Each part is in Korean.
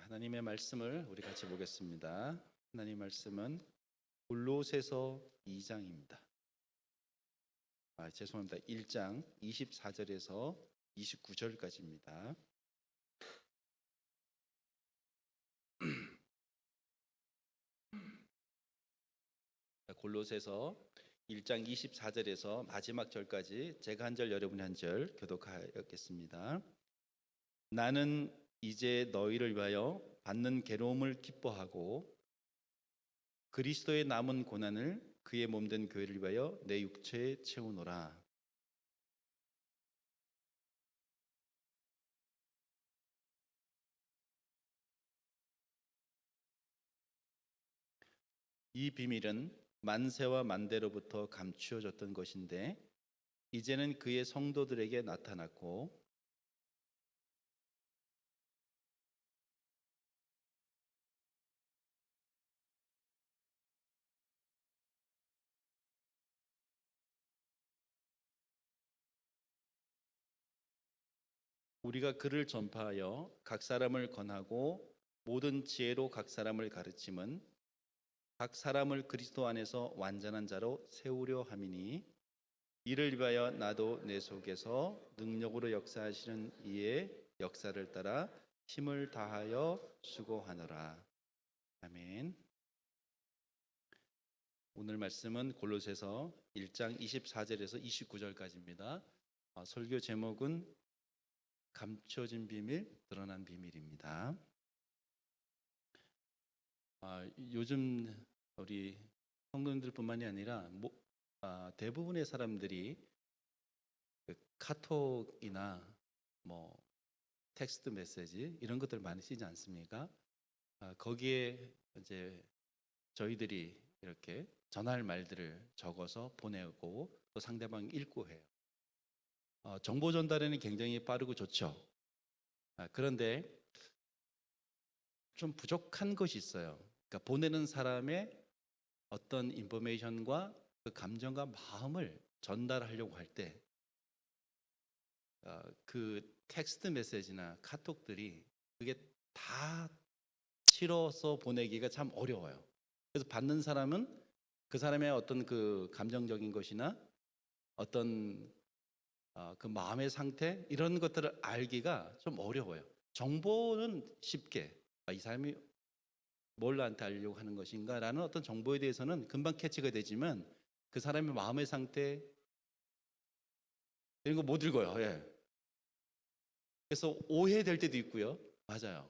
하나님의 말씀을 우리 같이 보겠습니다. 하나님 말씀은 골로새서 2장입니다. 죄송합니다. 1장 24절에서 29절까지입니다. 골로새서 1장 24절에서 마지막 절까지 제가 한 절 여러분이 한 절 교독하였겠습니다. 나는 이제 너희를 위하여 받는 괴로움을 기뻐하고 그리스도의 남은 고난을 그의 몸된 교회를 위하여 내 육체에 채우노라. 이 비밀은 만세와 만대로부터 감추어졌던 것인데 이제는 그의 성도들에게 나타났고 우리가 그를 전파하여 각 사람을 권하고 모든 지혜로 각 사람을 가르침은 각 사람을 그리스도 안에서 완전한 자로 세우려 함이니 이를 위하여 나도 내 속에서 능력으로 역사하시는 이의 역사를 따라 힘을 다하여 수고하노라. 아멘. 오늘 말씀은 골로새서 1장 24절에서 29절까지입니다. 설교 제목은 감춰진 비밀, 드러난 비밀입니다. 요즘 우리 성도님들뿐만이 아니라 대부분의 사람들이 카톡이나 텍스트 메시지 이런 것들 많이 쓰지 않습니까? 거기에 이제 저희들이 이렇게 전할 말들을 적어서 보내고 또 상대방이 읽고 해요. 정보 전달에는 굉장히 빠르고 좋죠. 그런데 좀 부족한 것이 있어요. 그러니까 보내는 사람의 어떤 인포메이션과 그 감정과 마음을 전달하려고 할 때 그 텍스트 메시지나 카톡들이 그게 다 실어서 보내기가 참 어려워요. 그래서 받는 사람은 그 사람의 어떤 그 감정적인 것이나 어떤 그 마음의 상태 이런 것들을 알기가 좀 어려워요. 정보는 쉽게 이 사람이 뭘 나한테 알려고 하는 것인가라는 어떤 정보에 대해서는 금방 캐치가 되지만 그 사람의 마음의 상태 이런 거 못 읽어요. 예. 그래서 오해될 때도 있고요. 맞아요.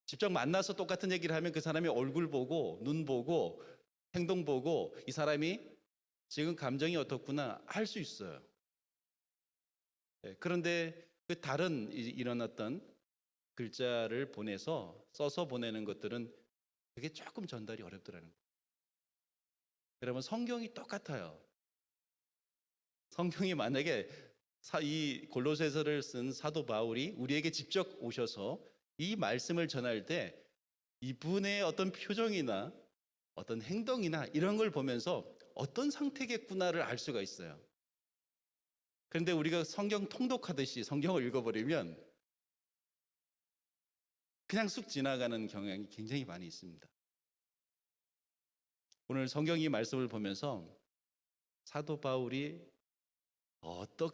직접 만나서 똑같은 얘기를 하면 그 사람의 얼굴 보고 눈 보고 행동 보고 이 사람이 지금 감정이 어떻구나 할 수 있어요. 예. 그런데 그 다른 이런 어떤 글자를 써서 보내는 것들은 그게 조금 전달이 어렵더라는 거예요. 여러분 성경이 똑같아요. 성경이 만약에 이 골로새서를 쓴 사도 바울이 우리에게 직접 오셔서 이 말씀을 전할 때 이분의 어떤 표정이나 어떤 행동이나 이런 걸 보면서 어떤 상태겠구나를 알 수가 있어요. 그런데 우리가 성경 통독하듯이 성경을 읽어버리면 그냥 쑥 지나가는 경향이 굉장히 많이 있습니다. 오늘 성경 이 말씀을 보면서 사도 바울이 어떤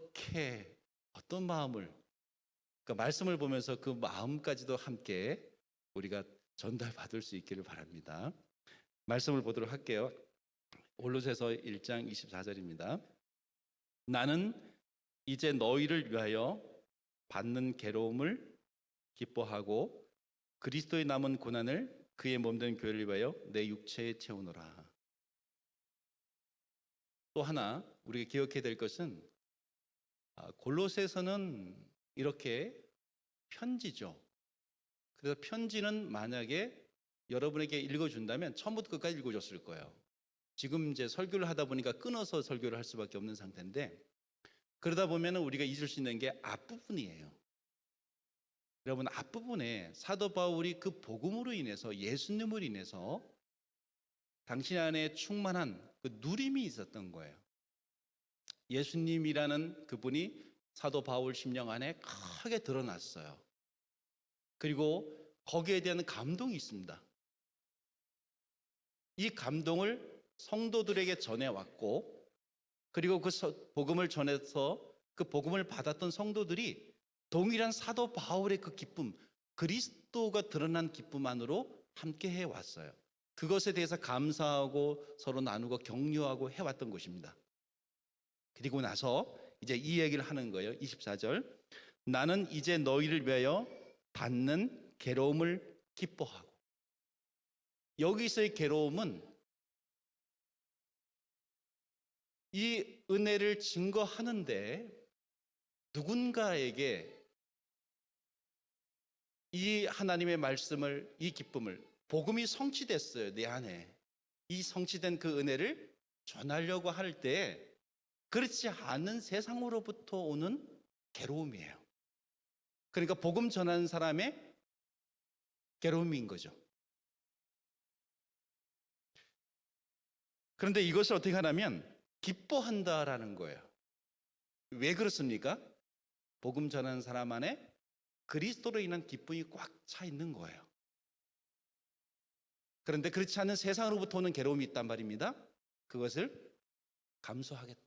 마음을 그러니까 말씀을 보면서 그 마음까지도 함께 우리가 전달받을 수 있기를 바랍니다. 말씀을 보도록 할게요. 골로새서 1장 24절입니다. 나는 이제 너희를 위하여 받는 괴로움을 기뻐하고 그리스도의 남은 고난을 그의 몸된 교회를 위하여 내 육체에 채우노라. 또 하나 우리가 기억해야 될 것은 골로새서는 이렇게 편지죠. 그래서 편지는 만약에 여러분에게 읽어준다면 처음부터 끝까지 읽어줬을 거예요. 지금 이제 설교를 하다 보니까 끊어서 설교를 할 수밖에 없는 상태인데 그러다 보면 우리가 잊을 수 있는 게 앞부분이에요. 여러분 앞부분에 사도 바울이 그 복음으로 인해서 예수님으로 인해서 당신 안에 충만한 그 누림이 있었던 거예요. 예수님이라는 그분이 사도 바울 심령 안에 크게 드러났어요. 그리고 거기에 대한 감동이 있습니다. 이 감동을 성도들에게 전해왔고, 그리고 그 복음을 전해서 그 복음을 받았던 성도들이 동일한 사도 바울의 그 기쁨, 그리스도가 드러난 기쁨 안으로 함께 해왔어요. 그것에 대해서 감사하고 서로 나누고 격려하고 해왔던 것입니다. 그리고 나서 이제 이 얘기를 하는 거예요. 24절. 나는 이제 너희를 위하여 받는 괴로움을 기뻐하고. 여기서의 괴로움은 이 은혜를 증거하는데 누군가에게 이 하나님의 말씀을, 이 기쁨을, 복음이 성취됐어요. 내 안에. 이 성취된 그 은혜를 전하려고 할 때 그렇지 않은 세상으로부터 오는 괴로움이에요. 그러니까 복음 전하는 사람의 괴로움인 거죠. 그런데 이것을 어떻게 하냐면 기뻐한다라는 거예요. 왜 그렇습니까? 복음 전하는 사람 안에 그리스도로 인한 기쁨이 꽉 차 있는 거예요. 그런데 그렇지 않은 세상으로부터 오는 괴로움이 있단 말입니다. 그것을 감수하겠다.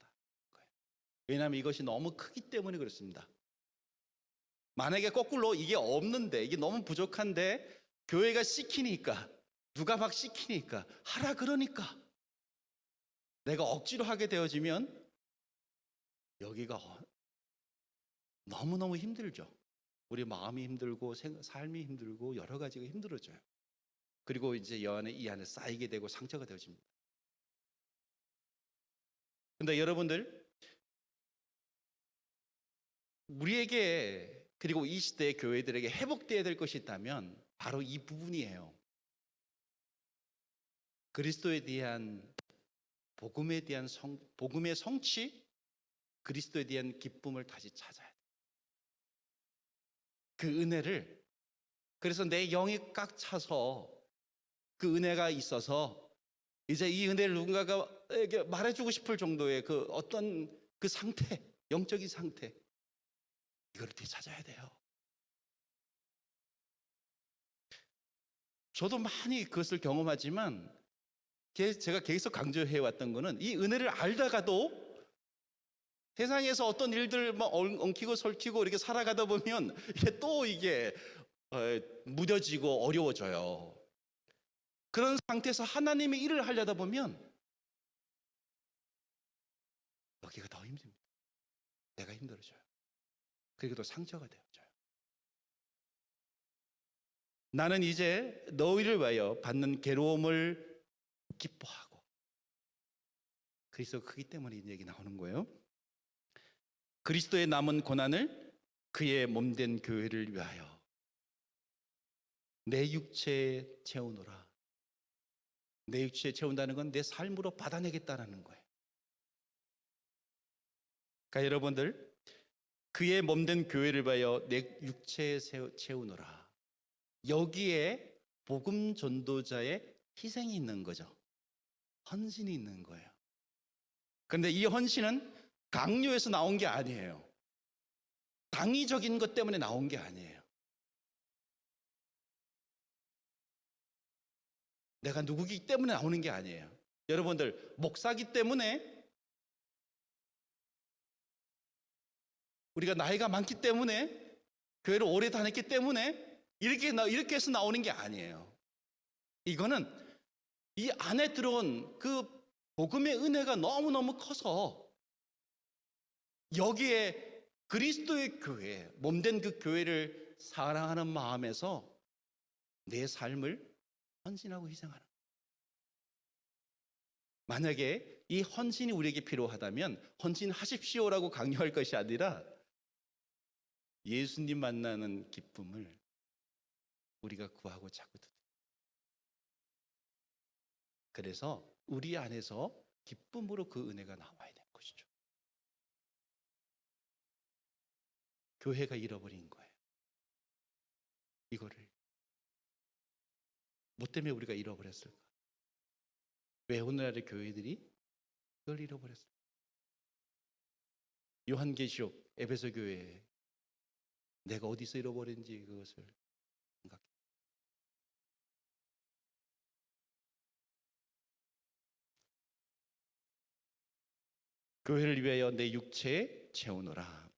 왜냐하면 이것이 너무 크기 때문에 그렇습니다. 만약에 거꾸로 이게 없는데, 이게 너무 부족한데 교회가 시키니까, 누가 막 시키니까, 하라 그러니까 내가 억지로 하게 되어지면 여기가 너무너무 힘들죠. 우리 마음이 힘들고 삶이 힘들고 여러 가지가 힘들어져요. 그리고 이제 이 안에 쌓이게 되고 상처가 되어집니다. 근데 여러분들, 우리에게 그리고 이 시대의 교회들에게 회복되어야 될 것이 있다면 바로 이 부분이에요. 그리스도에 대한 복음에 대한 복음의 성취, 그리스도에 대한 기쁨을 다시 찾아야 돼요. 그 은혜를, 그래서 내 영이 꽉 차서 그 은혜가 있어서 이제 이 은혜를 누군가에게 말해주고 싶을 정도의 그 어떤 그 상태, 영적인 상태, 이걸 어떻게 찾아야 돼요. 저도 많이 그것을 경험하지만 제가 계속 강조해왔던 거는 이 은혜를 알다가도 세상에서 어떤 일들 막 엉키고 설키고 이렇게 살아가다 보면 이게 무뎌지고 어려워져요. 그런 상태에서 하나님의 일을 하려다 보면 여기가 더 힘듭니다. 내가 힘들어져요. 그리고 또 상처가 되어져요. 나는 이제 너희를 위하여 받는 괴로움을 기뻐하고. 그리스도가 크기 때문에 이 얘기 나오는 거예요. 그리스도의 남은 고난을 그의 몸된 교회를 위하여 내 육체에 채우노라. 내 육체에 채운다는 건 내 삶으로 받아내겠다라는 거예요. 그러니까 여러분들, 그의 몸된 교회를 위하여 내 육체에 채우노라. 여기에 복음 전도자의 희생이 있는 거죠. 헌신이 있는 거예요. 그런데 이 헌신은 강요해서 나온 게 아니에요. 당위적인 것 때문에 나온 게 아니에요. 내가 누구기 때문에 나오는 게 아니에요. 여러분들, 목사기 때문에, 우리가 나이가 많기 때문에, 교회를 오래 다녔기 때문에 이렇게 해서 나오는 게 아니에요. 이거는 이 안에 들어온 그 복음의 은혜가 너무너무 커서 여기에 그리스도의 교회, 몸된 그 교회를 사랑하는 마음에서 내 삶을 헌신하고 희생하는 거예요. 만약에 이 헌신이 우리에게 필요하다면 헌신하십시오라고 강요할 것이 아니라 예수님 만나는 기쁨을 우리가 구하고 자꾸 듣는. 그래서 우리 안에서 기쁨으로 그 은혜가 나와야 되는 것이죠. 교회가 잃어버린 거예요. 이거를. 뭐 때문에 우리가 잃어버렸을까? 왜 오늘날의 교회들이 그걸 잃어버렸을까? 요한계시록 에베소 교회에 내가 어디서 잃어버린지 그것을 교회를 위하여 내 육체에 채우노라.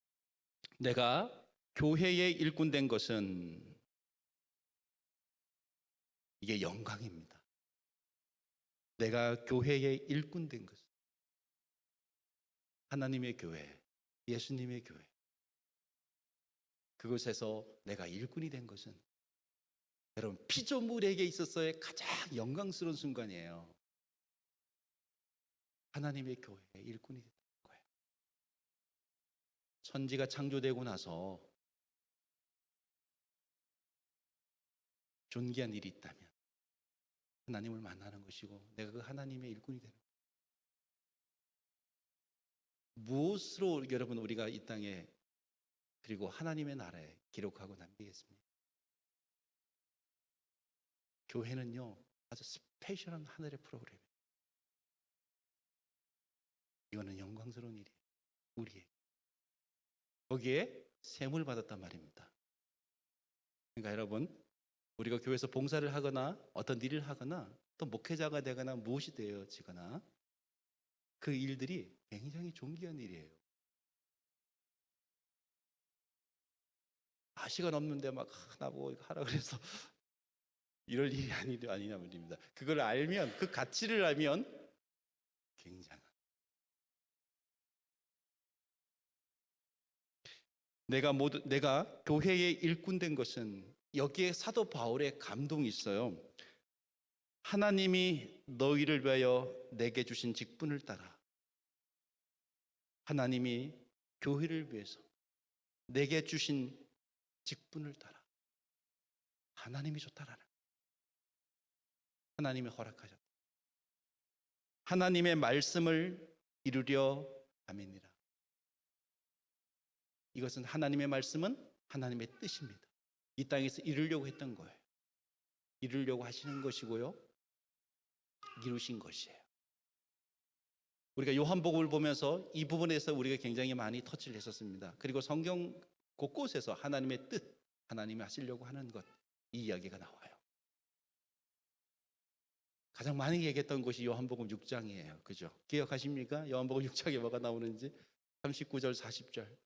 내가 교회의 일꾼 된 것은 이게 영광입니다. 내가 교회의 일꾼 된 것은 하나님의 교회, 예수님의 교회, 그곳에서 내가 일꾼이 된 것은 여러분 피조물에게 있어서의 가장 영광스러운 순간이에요. 하나님의 교회의 일꾼이 됐다는 거예요. 천지가 창조되고 나서 존귀한 일이 있다면 하나님을 만나는 것이고 내가 그 하나님의 일꾼이 되는 거예요. 무엇으로 여러분 우리가 이 땅에 그리고 하나님의 나라에 기록하고 남기겠습니까? 교회는요 아주 스페셜한 하늘의 프로그램이에요. 이거는 영광스러운 일이에요. 우리에게 거기에 셈을 받았단 말입니다. 그러니까 여러분 우리가 교회에서 봉사를 하거나 어떤 일을 하거나 또 목회자가 되거나 무엇이 되어지거나 그 일들이 굉장히 존귀한 일이에요. 시간 없는데 막 나보고 하라 그래서 이럴 일이 아니냐 말입니다. 그걸 알면 그 가치를 알면 굉장한 내가 교회의 일꾼 된 것은 여기에 사도 바울의 감동이 있어요. 하나님이 너희를 위하여 내게 주신 직분을 따라 하나님이 교회를 위해서 내게 주신 직분을 따라 하나님이 좋다라는 하나님이 허락하셨다. 하나님의 말씀을 이루려 함이니라. 이것은 하나님의 말씀은 하나님의 뜻입니다. 이 땅에서 이루려고 했던 거예요. 이루려고 하시는 것이고요. 이루신 것이에요. 우리가 요한복음을 보면서 이 부분에서 우리가 굉장히 많이 터치를 했었습니다. 그리고 성경 곳곳에서 하나님의 뜻, 하나님이 하시려고 하는 것, 이 이야기가 나와요. 가장 많이 얘기했던 것이 요한복음 6장이에요. 그죠? 기억하십니까? 요한복음 6장에 뭐가 나오는지 39절, 40절.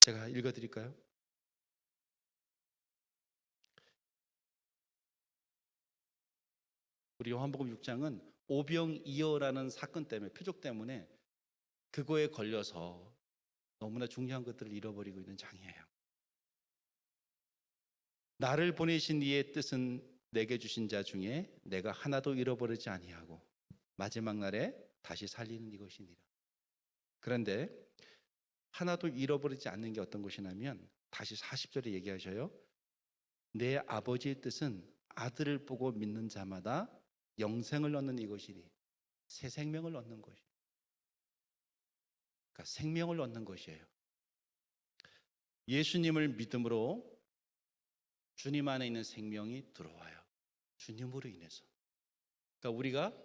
제가 읽어드릴까요? 우리 요한복음 6장은 오병이어라는 사건 때문에 표적 때문에 그거에 걸려서 너무나 중요한 것들을 잃어버리고 있는 장이에요. 나를 보내신 이의 뜻은 내게 주신 자 중에 내가 하나도 잃어버리지 아니하고 마지막 날에 다시 살리는 이것이니라. 그런데 하나도 잃어버리지 않는 게 어떤 것이냐면 다시 40절에 얘기하셔요. 내 아버지의 뜻은 아들을 보고 믿는 자마다 영생을 얻는 이것이니 새 생명을 얻는 것이에요. 그러니까 생명을 얻는 것이에요. 예수님을 믿음으로 주님 안에 있는 생명이 들어와요. 주님으로 인해서. 그러니까 우리가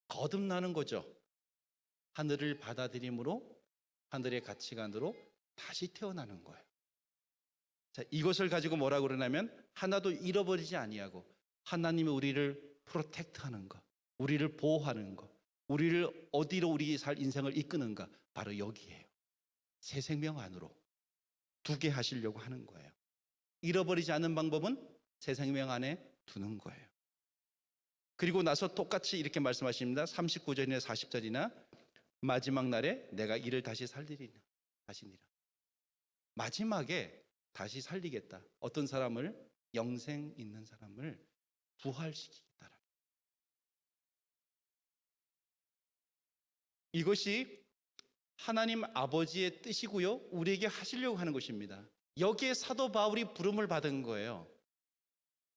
거듭나는 거죠. 하늘을 받아들임으로 하늘의 가치관으로 다시 태어나는 거예요. 자, 이것을 가지고 뭐라고 그러냐면 하나도 잃어버리지 아니하고 하나님이 우리를 프로텍트하는 것, 우리를 보호하는 것, 우리를 어디로 우리 살 인생을 이끄는가, 바로 여기에요. 새 생명 안으로 두게 하시려고 하는 거예요. 잃어버리지 않는 방법은 새 생명 안에 두는 거예요. 그리고 나서 똑같이 이렇게 말씀하십니다. 39절이나 40절이나 마지막 날에 내가 이를 다시 살리리라 하시니라. 마지막에 다시 살리겠다. 어떤 사람을, 영생 있는 사람을 부활시키겠다. 이것이 하나님 아버지의 뜻이고요. 우리에게 하시려고 하는 것입니다. 여기에 사도 바울이 부름을 받은 거예요.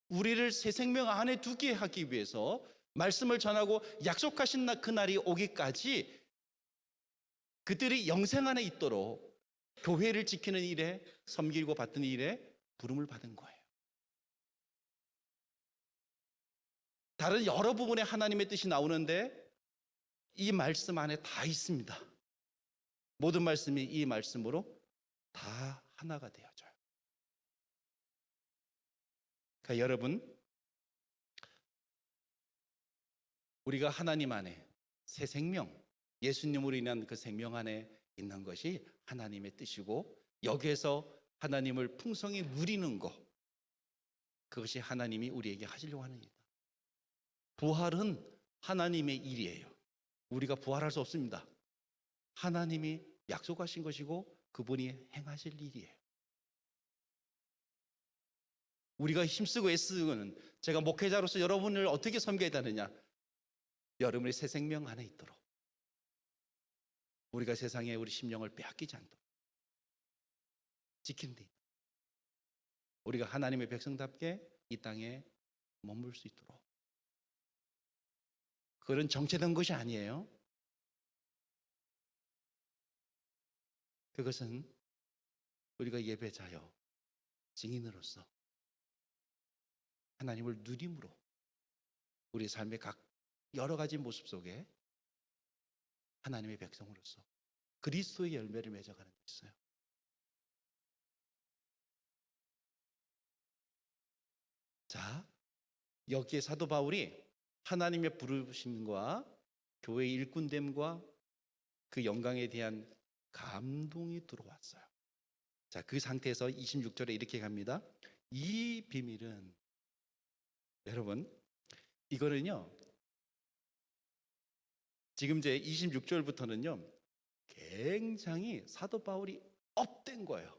우리를 새 생명 안에 두게 하기 위해서 말씀을 전하고 약속하신 그 날이 오기까지 그들이 영생 안에 있도록 교회를 지키는 일에, 섬기고 받는 일에 부름을 받은 거예요. 다른 여러 부분에 하나님의 뜻이 나오는데 이 말씀 안에 다 있습니다. 모든 말씀이 이 말씀으로 다 하나가 되어져요. 그러니까 여러분, 우리가 하나님 안에 새 생명, 예수님으로 인한 그 생명 안에 있는 것이 하나님의 뜻이고, 여기에서 하나님을 풍성히 누리는 것, 그것이 하나님이 우리에게 하시려고 하는 일이다. 부활은 하나님의 일이에요. 우리가 부활할 수 없습니다. 하나님이 약속하신 것이고 그분이 행하실 일이에요. 우리가 힘쓰고 애쓰는, 제가 목회자로서 여러분을 어떻게 섬겨야 되느냐, 여러분의 새 생명 안에 있도록, 우리가 세상에 우리 심령을 빼앗기지 않도록 지키는 데 있다. 우리가 하나님의 백성답게 이 땅에 머물 수 있도록. 그런 정체된 것이 아니에요. 그것은 우리가 예배자여 증인으로서 하나님을 누림으로 우리 삶의 각 여러 가지 모습 속에 하나님의 백성으로서 그리스도의 열매를 맺어가는 데 있어요. 자, 여기에 사도 바울이 하나님의 부르심과 교회의 일꾼됨과 그 영광에 대한 감동이 들어왔어요. 자, 그 상태에서 26절에 이렇게 갑니다. 이 비밀은, 여러분, 이거는요, 지금 이제 26절부터는요, 굉장히 사도 바울이 업된 거예요.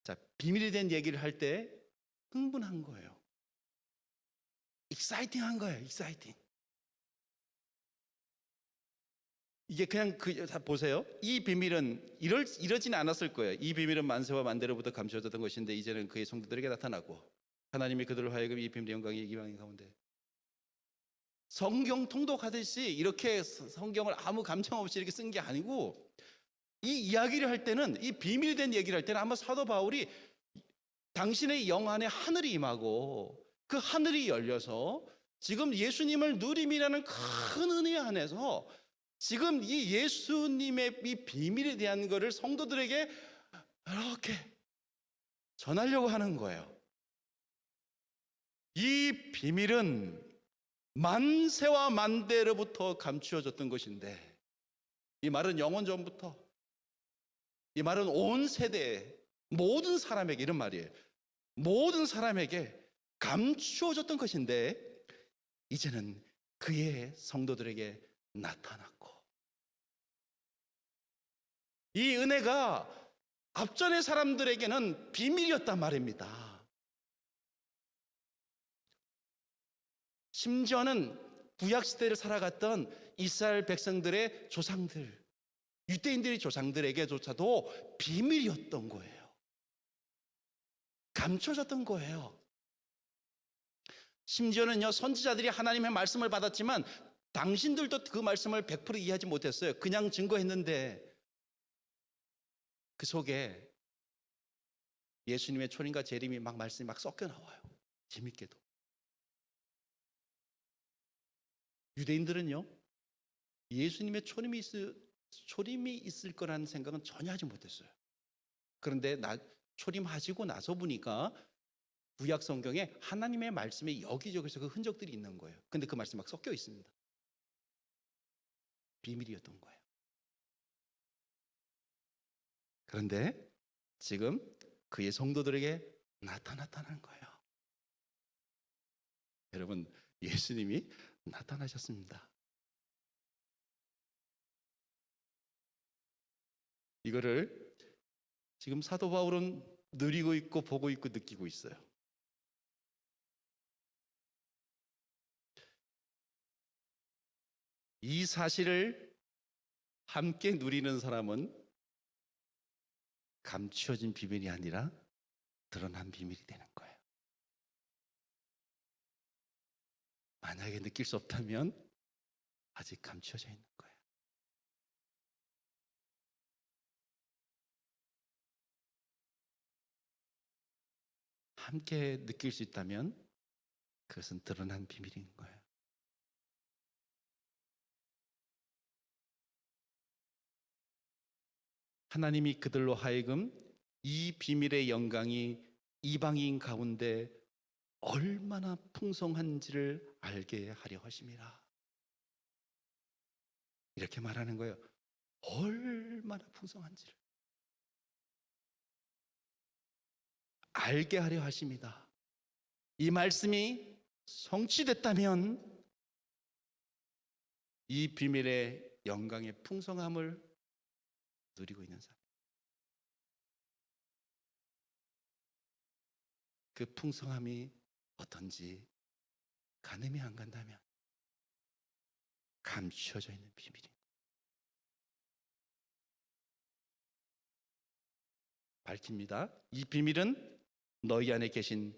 자, 비밀에 대한 얘기를 할 때 흥분한 거예요. 익사이팅한 거예요. 익사이팅. 이게 그냥 다 보세요. 이 비밀은 이러지는 않았을 거예요. 이 비밀은 만세와 만대로부터 감추어졌던 것인데 이제는 그의 성도들에게 나타나고 하나님이 그들로 하여금 이 비밀의 영광이 이방인 가운데. 성경 통독하듯이 이렇게 성경을 아무 감정 없이 이렇게 쓴 게 아니고, 이 이야기를 할 때는, 이 비밀이 된 얘기를 할 때는 아마 사도 바울이 당신의 영 안에 하늘이 임하고 그 하늘이 열려서 지금 예수님을 누림이라는 큰 은혜 안에서 지금 이 예수님의 이 비밀에 대한 것을 성도들에게 이렇게 전하려고 하는 거예요. 이 비밀은 만세와 만대로부터 감추어졌던 것인데, 이 말은 영원 전부터, 이 말은 온 세대 모든 사람에게, 이런 말이에요. 모든 사람에게 감추어졌던 것인데 이제는 그의 성도들에게 나타났고, 이 은혜가 앞전의 사람들에게는 비밀이었단 말입니다. 심지어는 구약시대를 살아갔던 이스라엘 백성들의 조상들, 유대인들의 조상들에게조차도 비밀이었던 거예요. 감춰졌던 거예요. 심지어는요, 선지자들이 하나님의 말씀을 받았지만 당신들도 그 말씀을 100% 이해하지 못했어요. 그냥 증거했는데 그 속에 예수님의 초림과 재림이 막 말씀이 막 섞여 나와요. 재밌게도. 유대인들은요, 예수님의 초림이 있을 거라는 생각은 전혀 하지 못했어요. 그런데 초림하시고 나서 보니까 구약 성경에 하나님의 말씀에 여기저기서 그 흔적들이 있는 거예요. 근데 그 말씀이 막 섞여 있습니다. 비밀이었던 거예요. 그런데 지금 그의 성도들에게 나타났다는 거예요. 여러분, 예수님이 나타나셨습니다. 이거를 지금 사도 바울은 누리고 있고 보고 있고 느끼고 있어요. 이 사실을 함께 누리는 사람은 감추어진 비밀이 아니라 드러난 비밀이 되는 거예요. 만약에 느낄 수 없다면 아직 감추어져 있는 거예요. 함께 느낄 수 있다면 그것은 드러난 비밀인 거예요. 하나님이 그들로 하여금 이 비밀의 영광이 이방인 가운데 얼마나 풍성한지를 알게 하려 하심이라. 이렇게 말하는 거예요. 얼마나 풍성한지를 알게 하려 하십니다. 이 말씀이 성취됐다면 이 비밀의 영광의 풍성함을 누리고 있는 사람, 그 풍성함이 어떤지 가늠이 안 간다면 감추어져 있는 비밀입니다. 밝힙니다. 이 비밀은 너희 안에 계신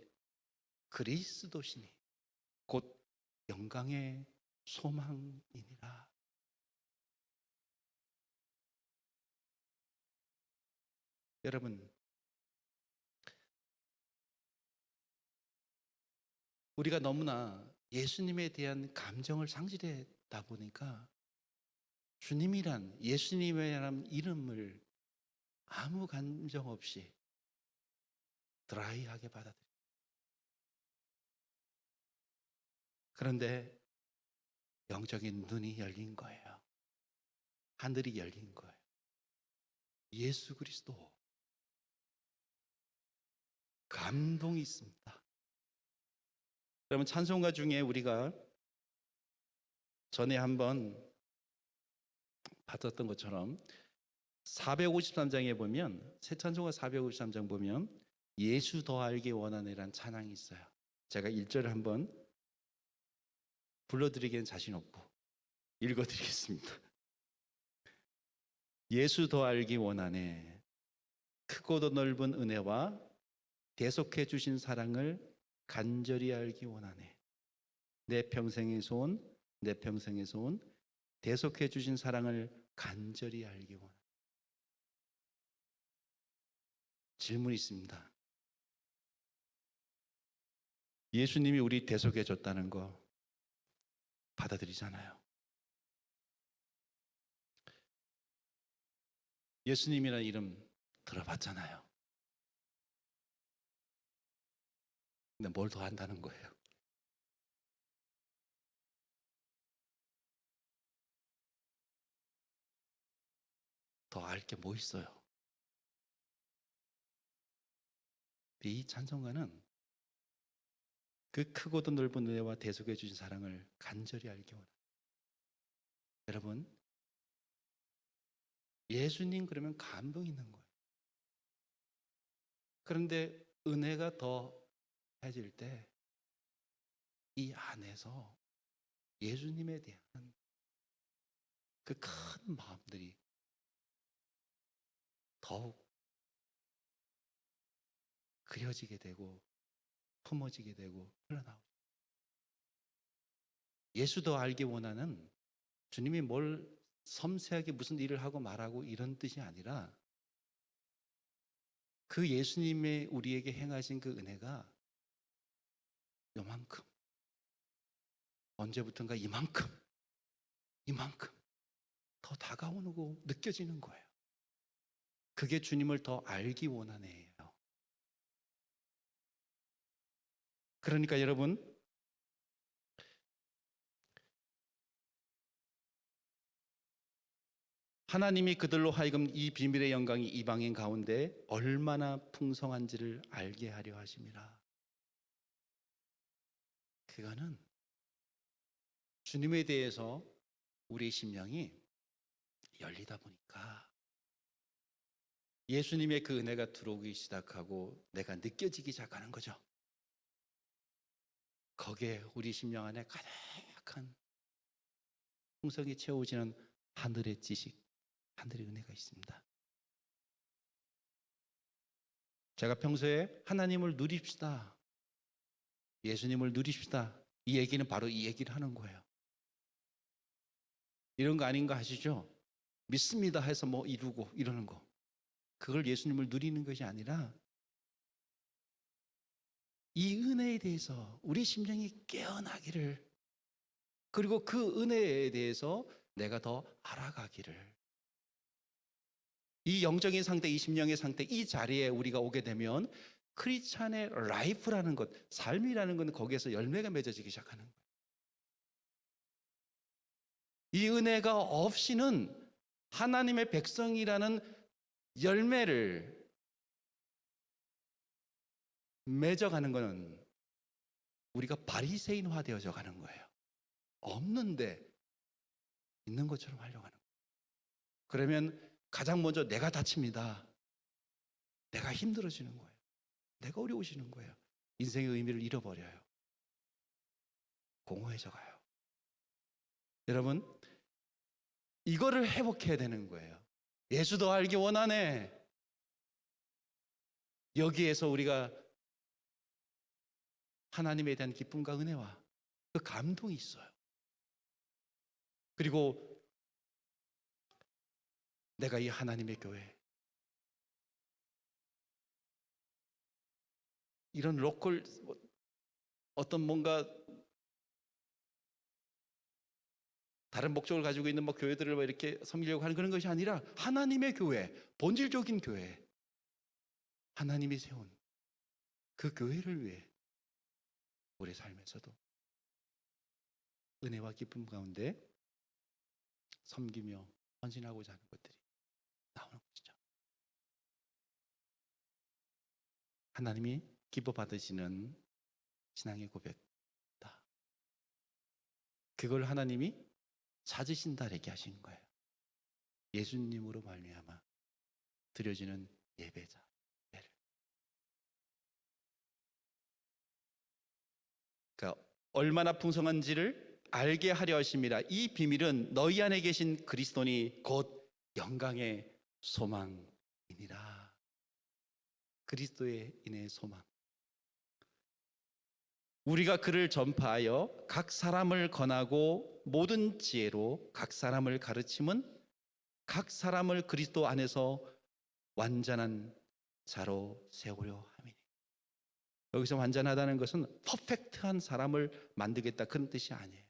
그리스도시니 곧 영광의 소망이니라. 여러분, 우리가 너무나 예수님에 대한 감정을 상실했다 보니까 주님이란, 예수님이란 이름을 아무 감정 없이 드라이하게 받아들여요. 그런데 영적인 눈이 열린 거예요. 하늘이 열린 거예요. 예수 그리스도 감동이 있습니다. 여러분, 찬송가 중에 우리가 전에 한번 받았던 것처럼 453장에 보면, 새 찬송가 453장 보면 예수 더 알기 원하네란 찬양이 있어요. 제가 1절을 한번 불러드리기엔 자신 없고 읽어드리겠습니다. 예수 더 알기 원하네, 크고도 넓은 은혜와 대속해 주신 사랑을 간절히 알기 원하네. 내 평생의 소원, 내 평생의 소원, 대속해 주신 사랑을 간절히 알기 원하네. 질문이 있습니다. 예수님이 우리 대속해 줬다는 거 받아들이잖아요. 예수님이라는 이름 들어봤잖아요. 근데 뭘 더 한다는 거예요? 더 알 게 뭐 있어요? 이 찬송가는 그 크고도 넓은 은혜와 대속해 주신 사랑을 간절히 알기 원합니다. 여러분, 예수님 그러면 감동 있는 거예요. 그런데 은혜가 더해질 때 이 안에서 예수님에 대한 그 큰 마음들이 더욱 그려지게 되고 품어지게 되고 흘러나오죠. 예수 더 알기 원하는, 주님이 뭘 섬세하게 무슨 일을 하고 말하고 이런 뜻이 아니라 그 예수님의 우리에게 행하신 그 은혜가 요만큼, 언제부턴가 이만큼 더 다가오고 느껴지는 거예요. 그게 주님을 더 알기 원하네요. 그러니까 여러분, 하나님이 그들로 하여금 이 비밀의 영광이 이방인 가운데 얼마나 풍성한지를 알게 하려 하심이라. 그거는 주님에 대해서 우리의 심령이 열리다 보니까 예수님의 그 은혜가 들어오기 시작하고 내가 느껴지기 시작하는 거죠. 거기에 우리 심령 안에 가득한 풍성이 채워지는 하늘의 지식, 하늘의 은혜가 있습니다. 제가 평소에 하나님을 누립시다, 예수님을 누립시다, 이 얘기는 바로 이 얘기를 하는 거예요. 이런 거 아닌가 하시죠? 믿습니다 해서 뭐 이루고 이러는 거, 그걸 예수님을 누리는 것이 아니라 이 은혜에 대해서 우리 심령이 깨어나기를, 그리고 그 은혜에 대해서 내가 더 알아가기를, 이 영적인 상태, 이 심령의 상태, 이 자리에 우리가 오게 되면 크리스찬의 라이프라는 것, 삶이라는 건 거기에서 열매가 맺어지기 시작하는 거예요. 이 은혜가 없이는 하나님의 백성이라는 열매를 맺어가는 것은 우리가 바리새인화 되어져 가는 거예요. 없는데 있는 것처럼 하려고 하는 거예요. 그러면 가장 먼저 내가 다칩니다. 내가 힘들어지는 거예요. 내가 어려워지는 거예요. 인생의 의미를 잃어버려요. 공허해져 가요. 여러분, 이거를 회복해야 되는 거예요. 예수 더 알기 원하네. 여기에서 우리가 하나님에 대한 기쁨과 은혜와 그 감동이 있어요. 그리고 내가 이 하나님의 교회, 이런 로컬 어떤 뭔가 다른 목적을 가지고 있는 교회들을 이렇게 섬기려고 하는 그런 것이 아니라 하나님의 교회, 본질적인 교회, 하나님이 세운 그 교회를 위해 우리 삶에서도 은혜와 기쁨 가운데 섬기며 헌신하고자 하는 것들이 나오는 것이죠. 하나님이 기뻐 받으시는 신앙의 고백다. 그걸 하나님이 찾으신다 이렇게 하신 거예요. 예수님으로 말미암아 드려지는 예배자. 그러니까 얼마나 풍성한지를 알게 하려 하심이라. 이 비밀은 너희 안에 계신 그리스도니 곧 영광의 소망이니라. 그리스도에 인해 소망. 우리가 그를 전파하여 각 사람을 권하고 모든 지혜로 각 사람을 가르침은 각 사람을 그리스도 안에서 완전한 자로 세우려 함이니. 여기서 완전하다는 것은 퍼펙트한 사람을 만들겠다 그런 뜻이 아니에요.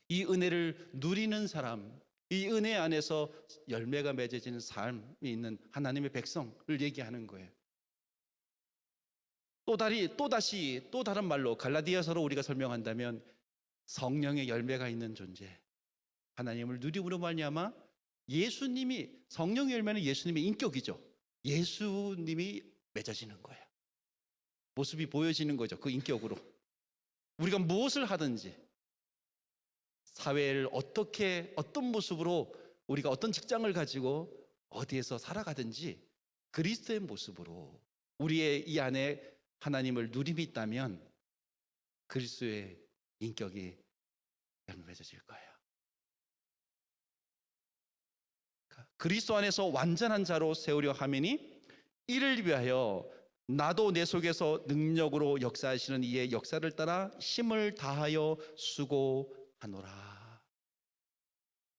이 은혜를 누리는 사람, 이 은혜 안에서 열매가 맺어지는 삶이 있는 하나님의 백성을 얘기하는 거예요. 또 다른 말로 갈라디아서로 우리가 설명한다면 성령의 열매가 있는 존재, 하나님을 누림으로 말미암아 예수님이, 성령의 열매는 예수님의 인격이죠. 예수님이 맺어지는 거예요. 모습이 보여지는 거죠. 그 인격으로 우리가 무엇을 하든지, 사회를 어떤 모습으로, 우리가 어떤 직장을 가지고 어디에서 살아가든지 그리스도의 모습으로 우리의 이 안에 하나님을 누림이 있다면 그리스도의 인격이 맺어질 거예요. 그리스도 안에서 완전한 자로 세우려 하매니 이를 위하여 나도 내 속에서 능력으로 역사하시는 이의 역사를 따라 힘을 다하여 수고하노라.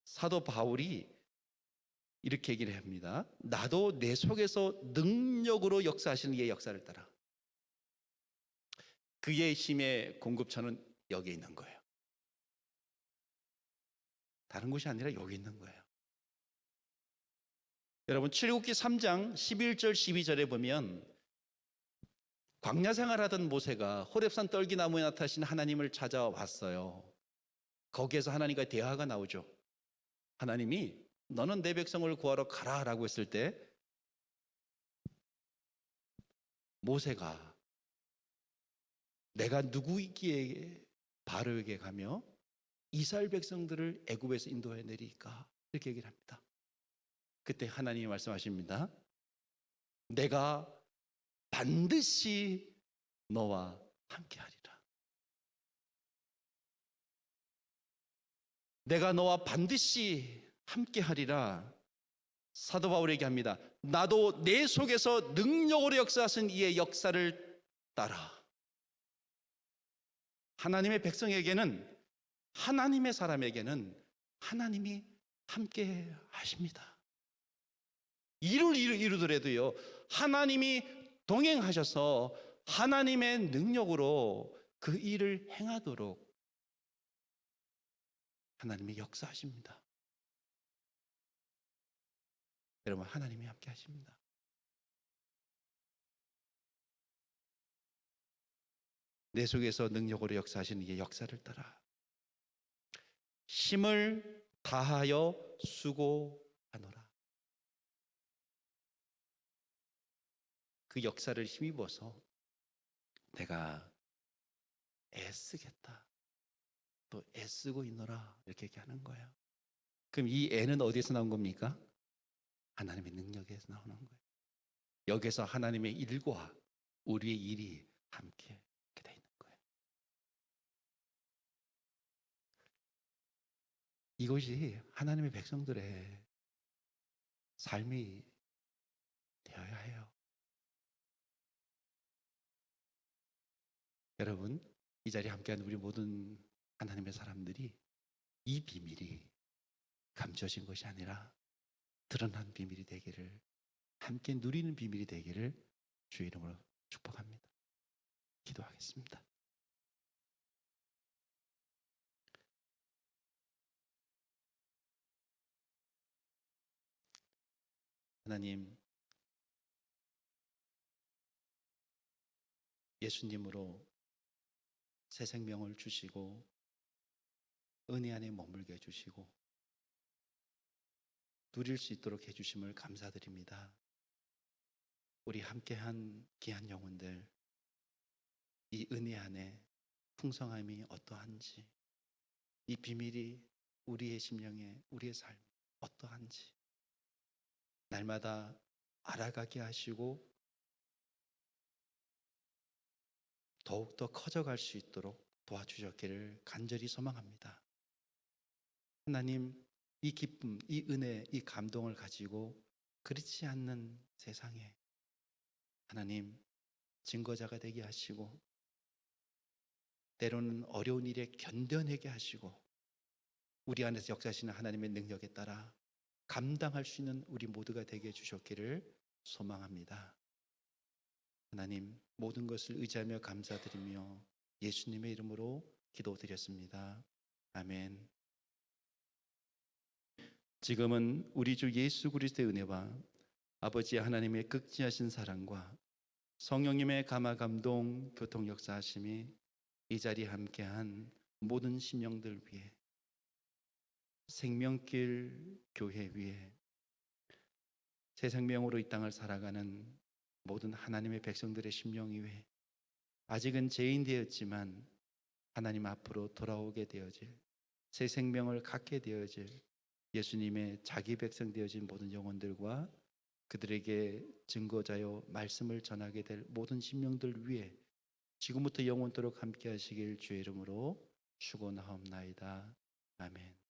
사도 바울이 이렇게 얘기를 합니다. 나도 내 속에서 능력으로 역사하시는 이의 역사를 따라. 그의 힘의 공급처는 여기 있는 거예요. 다른 곳이 아니라 여기 있는 거예요. 여러분, 출애굽기 3장 11절 12절에 보면 광야 생활하던 모세가 호렙산 떨기나무에 나타나신 하나님을 찾아왔어요. 거기에서 하나님과 대화가 나오죠. 하나님이 너는 내 백성을 구하러 가라라고 했을 때 모세가 내가 누구이기에 바로에게 가며 이스라엘 백성들을 애굽에서 인도해 내리까 이렇게 얘기를 합니다. 그때 하나님이 말씀하십니다. 내가 반드시 너와 함께하리라. 내가 너와 반드시 함께하리라. 사도 바울에게 합니다. 나도 내 속에서 능력으로 역사하신 이의 역사를 따라. 하나님의 백성에게는, 하나님의 사람에게는 하나님이 함께 하십니다. 일을 이루더라도요, 하나님이 동행하셔서 하나님의 능력으로 그 일을 행하도록 하나님이 역사하십니다. 여러분, 하나님이 함께 하십니다. 내 속에서 능력으로 역사하시는 이의 역사를 따라. 힘을 다하여 수고하노라. 그 역사를 힘입어서 내가 애쓰겠다, 또 애쓰고 있노라, 이렇게 얘기하는 거예요. 그럼 이 애는 어디에서 나온 겁니까? 하나님의 능력에서 나오는 거예요. 여기서 하나님의 일과 우리의 일이 함께 이렇게 돼 있는 거예요. 이것이 하나님의 백성들의 삶이 되어야 해요. 여러분, 이 자리에 함께한 우리 모든 하나님의 사람들이 이 비밀이 감춰진 것이 아니라 드러난 비밀이 되기를, 함께 누리는 비밀이 되기를 주의 이름으로 축복합니다. 기도하겠습니다. 하나님, 예수님으로 새 생명을 주시고 은혜 안에 머물게 해주시고 누릴 수 있도록 해주심을 감사드립니다. 우리 함께한 귀한 영혼들, 이 은혜 안에 풍성함이 어떠한지, 이 비밀이 우리의 심령에, 우리의 삶에 어떠한지 날마다 알아가게 하시고 더욱더 커져갈 수 있도록 도와주셨기를 간절히 소망합니다. 하나님, 이 기쁨, 이 은혜, 이 감동을 가지고 그렇지 않는 세상에 하나님 증거자가 되게 하시고 때로는 어려운 일에 견뎌내게 하시고 우리 안에서 역사하시는 하나님의 능력에 따라 감당할 수 있는 우리 모두가 되게 해주셨기를 소망합니다. 하나님, 모든 것을 의지하며 감사드리며 예수님의 이름으로 기도드렸습니다. 아멘. 지금은 우리 주 예수 그리스도의 은혜와 아버지 하나님의 극진하신 사랑과 성령님의 감화 감동 교통 역사하심이 이 자리에 함께한 모든 심령들 위해, 생명길 교회 위에, 새 생명으로 이 땅을 살아가는 모든 하나님의 백성들의 심령 위에, 아직은 죄인 되었지만 하나님 앞으로 돌아오게 되어질, 새 생명을 갖게 되어질 예수님의 자기 백성 되어진 모든 영혼들과 그들에게 증거자여 말씀을 전하게 될 모든 심령들 위해 지금부터 영원토록 함께 하시길 주의 이름으로 축원하옵나이다. 아멘.